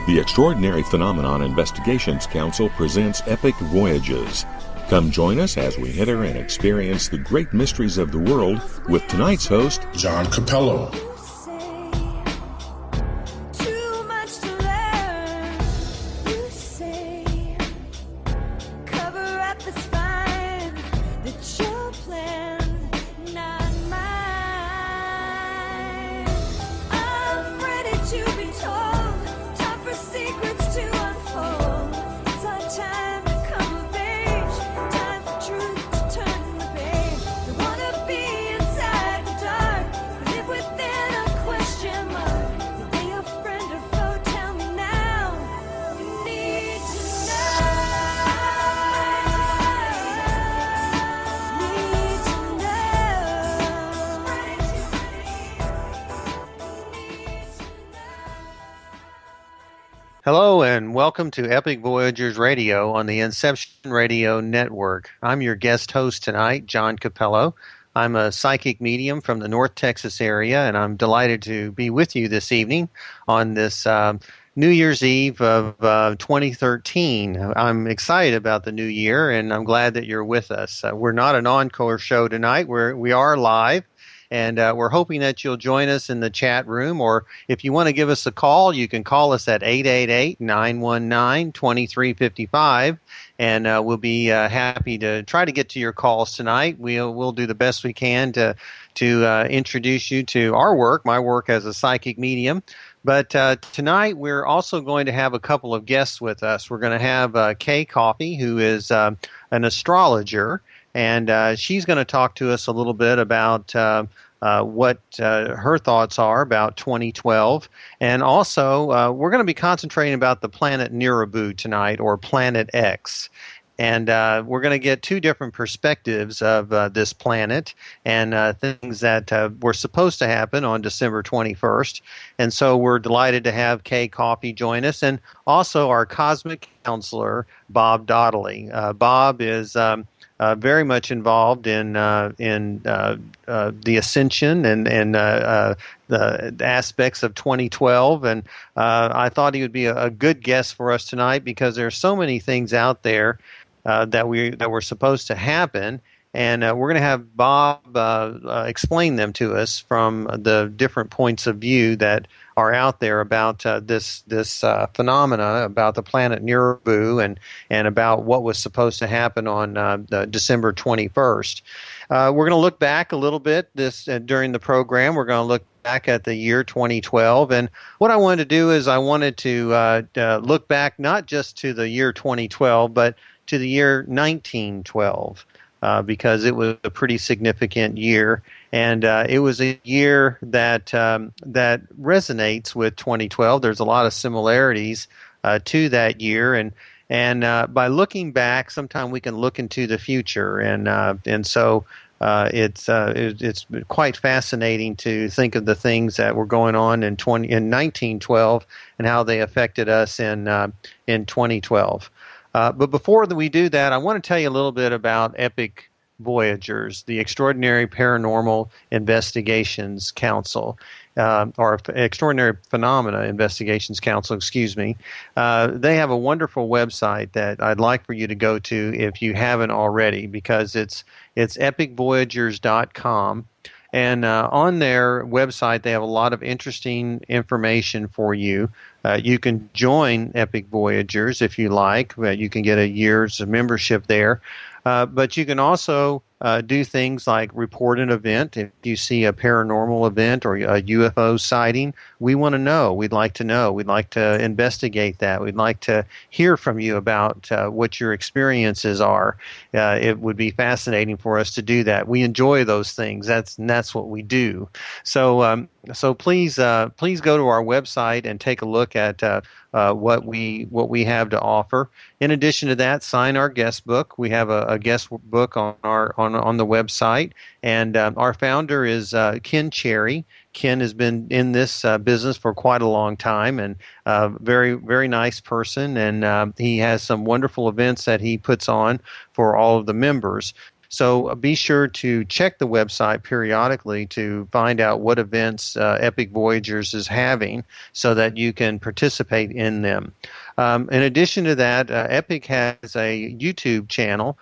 The Extraordinary Phenomenon Investigations Council presents Epic Voyages. Come join us as we enter and experience the great mysteries of the world with tonight's host, John Cappello. Hello and welcome to Epic Voyagers Radio on the Inception Radio Network. I'm your guest host tonight, John Cappello. I'm a psychic medium from the North Texas area, and I'm delighted to be with you this evening on this New Year's Eve of 2013. I'm excited about the new year, and I'm glad that you're with us. We're not an encore show tonight. We are live. And we're hoping that you'll join us in the chat room, or if you want to give us a call, you can call us at 888-919-2355, and we'll be happy to try to get to your calls tonight. We'll do the best we can to introduce you to our work, my work as a psychic medium. But tonight we're also going to have a couple of guests with us. We're going to have Kaye Coffey, who is an astrologer. And she's going to talk to us a little bit about what her thoughts are about 2012. And also, we're going to be concentrating about the planet Nibiru tonight, or Planet X. And we're going to get two different perspectives of this planet and things that were supposed to happen on December 21st. And so we're delighted to have Kaye Coffey join us, and also our cosmic counselor, Bob Dahdaleh. Bob is very much involved in the ascension and the aspects of 2012, and I thought he would be a good guest for us tonight because there are so many things out there that were supposed to happen, and we're going to have Bob explain them to us from the different points of view that are out there about this phenomena, about the planet Nibiru, and about what was supposed to happen on December 21st. We're going to look back a little bit during the program. We're going to look back at the year 2012, and what I wanted to do is I wanted to look back not just to the year 2012, but to the year 1912. Because it was a pretty significant year, and it was a year that resonates with 2012. There's a lot of similarities to that year, and by looking back, sometimes we can look into the future, and so it's quite fascinating to think of the things that were going on in 1912 and how they affected us in 2012. But before we do that, I want to tell you a little bit about Epic Voyagers, the Extraordinary Paranormal Investigations Council, or Extraordinary Phenomena Investigations Council, excuse me. They have a wonderful website that I'd like for you to go to if you haven't already, because it's epicvoyagers.com. And on their website, they have a lot of interesting information for you. You can join Epic Voyagers if you like. You can get a year's membership there. But you can also do things like report an event. If you see a paranormal event or a UFO sighting, we want to know. We'd like to know. We'd like to investigate that. We'd like to hear from you about what your experiences are. It would be fascinating for us to do that. We enjoy those things. That's what we do. So please go to our website and take a look at what we have to offer. In addition to that, sign our guest book. We have a guest book on the website, and our founder is Ken Cherry. Ken has been in this business for quite a long time, and very, very nice person, and he has some wonderful events that he puts on for all of the members. So be sure to check the website periodically to find out what events Epic Voyagers is having so that you can participate in them. In addition to that, Epic has a YouTube channel.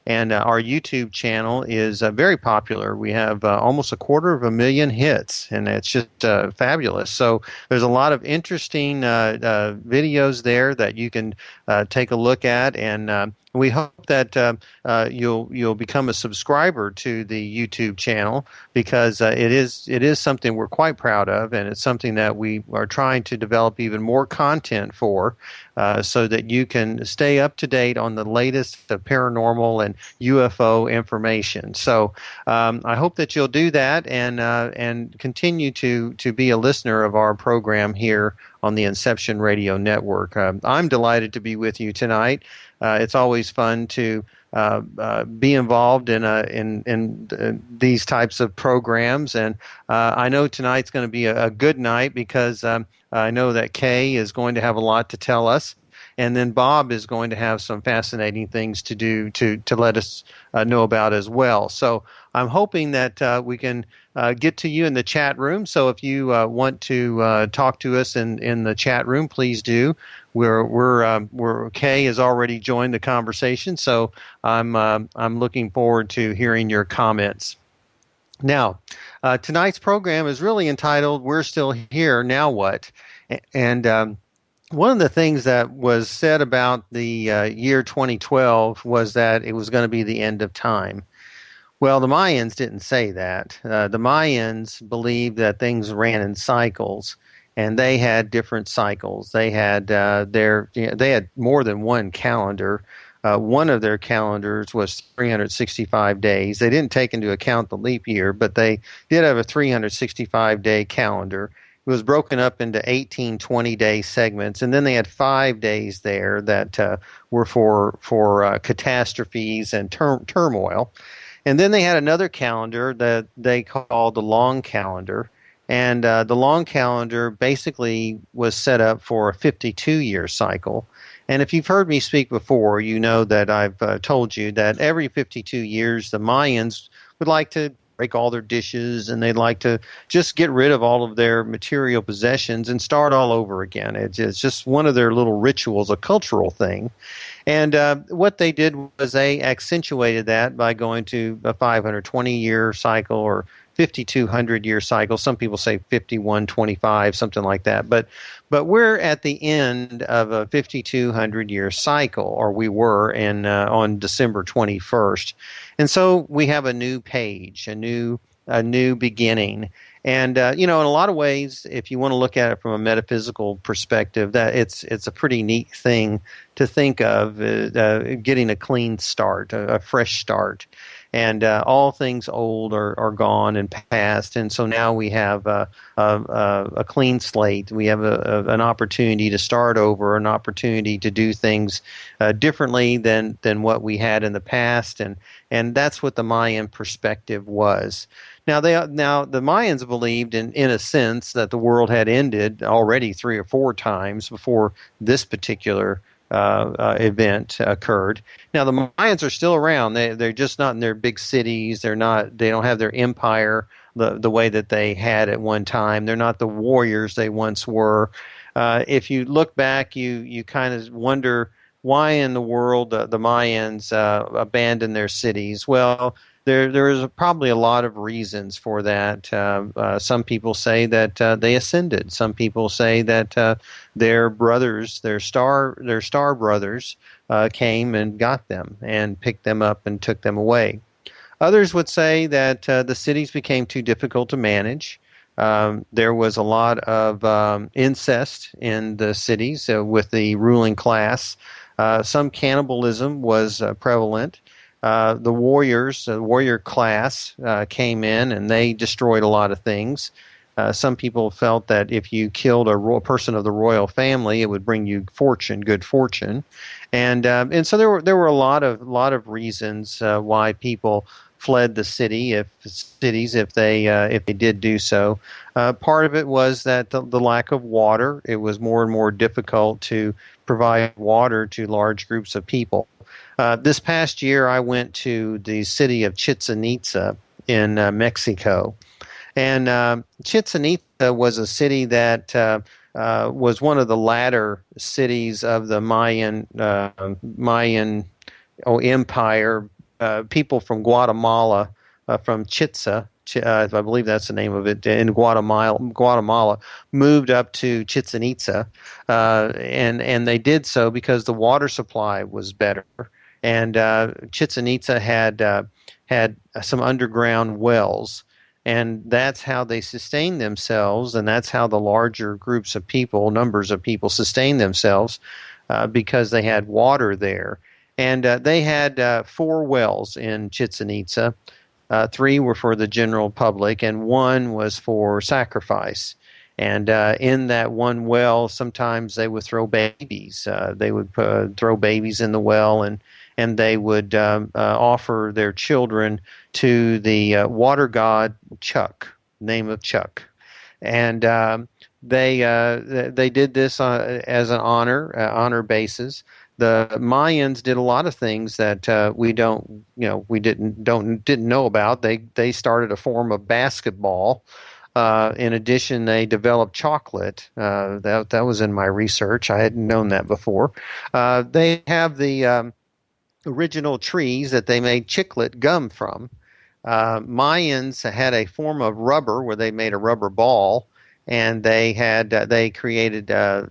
And our YouTube channel is very popular. We have almost 250,000 hits, and it's just fabulous. So there's a lot of interesting videos there that you can take a look at, and we hope that you'll become a subscriber to the YouTube channel because it is something we're quite proud of, and it's something that we are trying to develop even more content for, so that you can stay up to date on the latest paranormal and UFO information. So I hope that you'll do that and continue to be a listener of our program here on the Inception Radio Network. I'm delighted to be with you tonight. It's always fun to be involved in these types of programs, and I know tonight's going to be a good night because I know that Kaye is going to have a lot to tell us, and then Bob is going to have some fascinating things to do to let us know about as well. So I'm hoping that we can get to you in the chat room. So if you want to talk to us in the chat room, please do. Kaye has already joined the conversation, so I'm looking forward to hearing your comments. Now, tonight's program is really entitled "We're Still Here, Now What?" And one of the things that was said about the year 2012 was that it was going to be the end of time. Well, the Mayans didn't say that. The Mayans believed that things ran in cycles, and they had different cycles. They had they had more than one calendar. One of their calendars was 365 days. They didn't take into account the leap year, but they did have a 365-day calendar. It was broken up into 18 20-day segments, and then they had 5 days there that were for catastrophes and turmoil. And then they had another calendar that they called the long calendar, and the long calendar basically was set up for a 52-year cycle. And if you've heard me speak before, you know that I've told you that every 52 years the Mayans would like to break all their dishes, and they'd like to just get rid of all of their material possessions and start all over again. It's just one of their little rituals, a cultural thing. And what they did was they accentuated that by going to a 520-year cycle or 5,200-year cycle. Some people say 5125, something like that. But we're at the end of a 5,200-year cycle, or we were on December 21st. And so we have a new page, a new beginning. And in a lot of ways, if you want to look at it from a metaphysical perspective, that it's a pretty neat thing to think of, getting a clean start, a fresh start. And all things old are gone and past, and so now we have a clean slate. We have an opportunity to start over, an opportunity to do things differently than what we had in the past, and that's what the Mayan perspective was. Now the Mayans believed in a sense that the world had ended already 3 or 4 times before this particular event occurred. Now the Mayans are still around. They're just not in their big cities. They don't have their empire the way that they had at one time. They're not the warriors they once were. If you look back, you kind of wonder why in the world the Mayans abandoned their cities. Well, there is probably a lot of reasons for that. Some people say that they ascended. Some people say that their brothers, their star brothers, came and got them and picked them up and took them away. Others would say that the cities became too difficult to manage. There was a lot of incest in the cities with the ruling class. Some cannibalism was prevalent. The warrior class came in and they destroyed a lot of things. Some people felt that if you killed a person of the royal family, it would bring you good fortune, and so there were a lot of reasons why people fled the cities if they did do so. Part of it was that the lack of water. It was more and more difficult to provide water to large groups of people. This past year, I went to the city of Chichen Itza in Mexico. And Chichen Itza was a city that was one of the latter cities of the Mayan empire. People from Guatemala, from Chichen, I believe that's the name of it, in Guatemala moved up to Chichen Itza, and they did so because the water supply was better, and Chichen Itza had some underground wells, and that's how they sustained themselves, and that's how the larger numbers of people sustained themselves, because they had water there. And they had 4 wells in Chichen Itza. 3 were for the general public, and 1 was for sacrifice. And in that one well, sometimes they would throw babies. They would throw babies in the well, and they would offer their children to the water god Chuck, name of Chuck. And they did this as an honor basis. The Mayans did a lot of things that we didn't know about. They started a form of basketball. In addition, they developed chocolate. That was in my research. I hadn't known that before. They have the original trees that they made chiclet gum from. Mayans had a form of rubber where they made a rubber ball, and they created a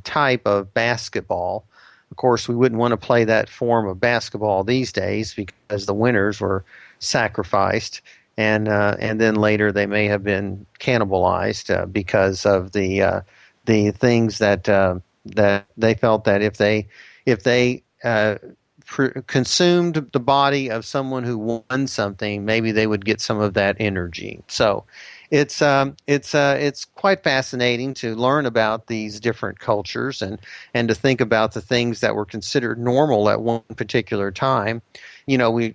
type of basketball. Of course, we wouldn't want to play that form of basketball these days because the winners were sacrificed, and then later they may have been cannibalized because of the things that they felt that if they consumed the body of someone who won something, maybe they would get some of that energy. So it's quite fascinating to learn about these different cultures and to think about the things that were considered normal at one particular time. We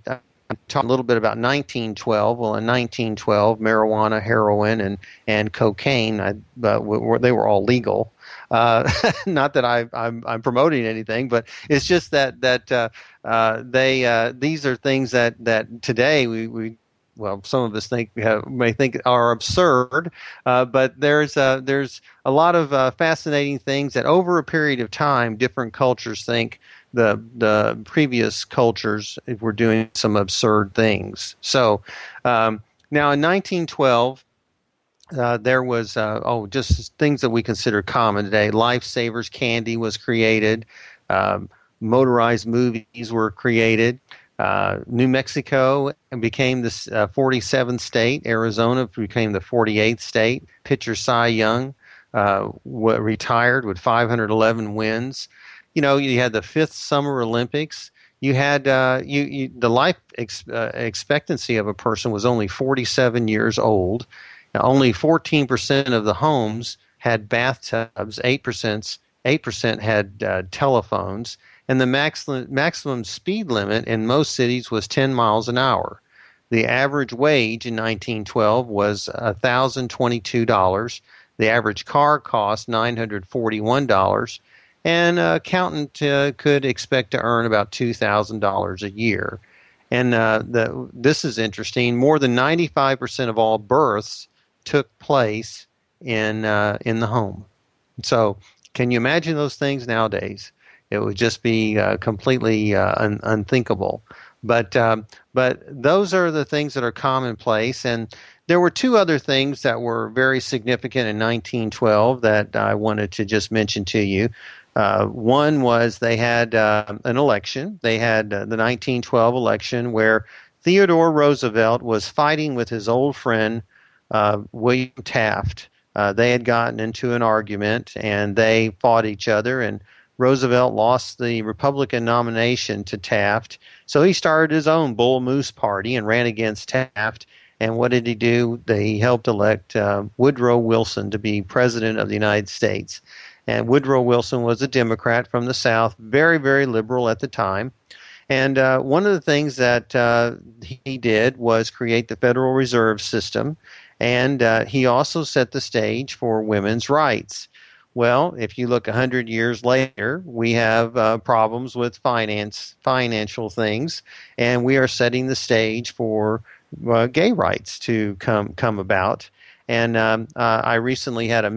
talked a little bit about 1912. Well, in 1912, marijuana, heroin, and cocaine, they were all legal. Not that I'm promoting anything, but it's just that these are things that today we some of us may think are absurd, but there's a lot of fascinating things that over a period of time, different cultures think the previous cultures were doing some absurd things. So now in 1912. There was just things that we consider common today. Lifesavers candy was created. Motorized movies were created. New Mexico became the 47th state. Arizona became the 48th state. Pitcher Cy Young retired with 511 wins. You had the 5th Summer Olympics. You had the life expectancy of a person was only 47 years old. Now, only 14% of the homes had bathtubs. 8% had telephones, and the maximum speed limit in most cities was 10 miles an hour. The average wage in 1912 was $1,022. The average car cost $941, and an accountant could expect to earn about $2,000 a year. And this is interesting. More than 95% of all births took place in the home. So, can you imagine those things nowadays? It would just be completely unthinkable. But those are the things that are commonplace. And there were 2 other things that were very significant in 1912 that I wanted to just mention to you. One was they had an election. They had the 1912 election where Theodore Roosevelt was fighting with his old friend William Taft. They had gotten into an argument and they fought each other, and Roosevelt lost the Republican nomination to Taft. So he started his own Bull Moose Party and ran against Taft. And what did he do? He helped elect Woodrow Wilson to be president of the United States. And Woodrow Wilson was a Democrat from the South, very, very liberal at the time. And one of the things that he did was create the Federal Reserve System. And he also set the stage for women's rights. Well, if you look 100 years later, we have problems with financial things, and we are setting the stage for gay rights to come about. And I recently had a